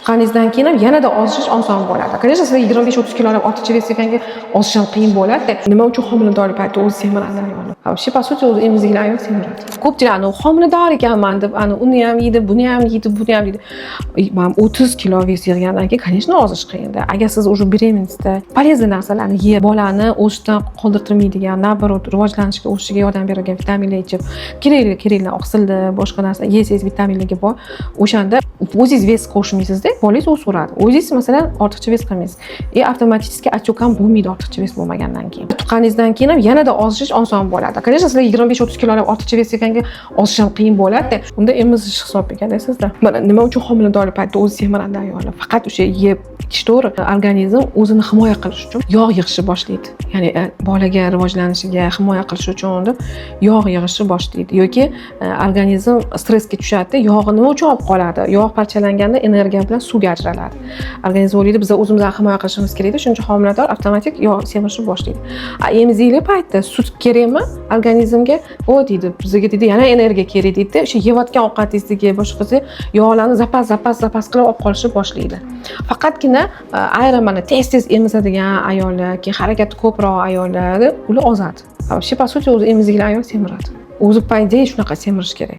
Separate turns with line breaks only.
tuqqaningizdan keyin ham yanada ozish oson bo'ladi. Конечно, siz 25-30 kilogram ortiqcha vес yeganga ozish ham qiyin bo'ladi. Nima uchun homiladorlik paytida o'zi semiradi ayolni? Вообще, по сути, o'zi emizikli ayol semiradi. Ko'pchilik homilador ekanman deb, uni ham yeydi, buni ham yeydi, buni ham yeydi. Men 30 kilo ves yig'gandan keyin, конечно, ozish qiyin-da. Agar siz уже беременностьda полезный narsalarni yeb, bolani o'sishdan qoldirtirmaydigan, naоборот, rivojlanishiga, o'sishiga yordam beradigan vitaminlar ichib, kerakli oqsilni, boshqa narsa yesangiz vitaminlarga boy, o'shanda o'zingiz ves qo'shmaysizda, bolangiz o'saveradi. O'zingiz masalan ortiqcha ves qilmaysiz. Avtomatik отек ham bo'lmaydi ortiqcha ves bo'lmagandan keyin. Tuqqaningizdan keyin ham yanada ozish oson bo'ladi. Конечно, sizlar 25-30 kilogram ortiqcha ves yeganga ozish ham qiyin bo'ladi. Unda emizish hisob ekanda sizda. Mana nima uchun homiladorlik paytida o'zi semiradi ayollar? Faqat o'sha yeb ichish to'g'ri. Organizm o'zini himoya qilish uchun yog' yig'ishni boshlaydi. Ya'ni bolaga rivojlanishiga himoya qilish uchun deb yog' yig'ishni boshlaydi yoki organizm stressga tushadi. Yog'i nima uchun olib qoladi? Yog' parchalanganda energiya bilan suvga ajraladi. Organizm o'ylaydi, biz o'zimizni himoya qilishimiz kerak edi, shuning uchun homilador avtomatik yog' semirishni boshlaydi. Emiziklik paytida sut kerakmi organizmga? O deydi, bizga deydi, yana energiya kerak deydi. O'sha yeyotgan ovqatingizdagi boshqasi yog'larni zapas qilib olib qolishni boshlaydi. Faqatgina ayrim mana tez emizadigan ayollar, keyin harakati ko'proq ayollar, ular ozadi. Вообще, по сути, o'zi emizikli ayol semiradi. O'zi по идее shunaqa semirish kerak.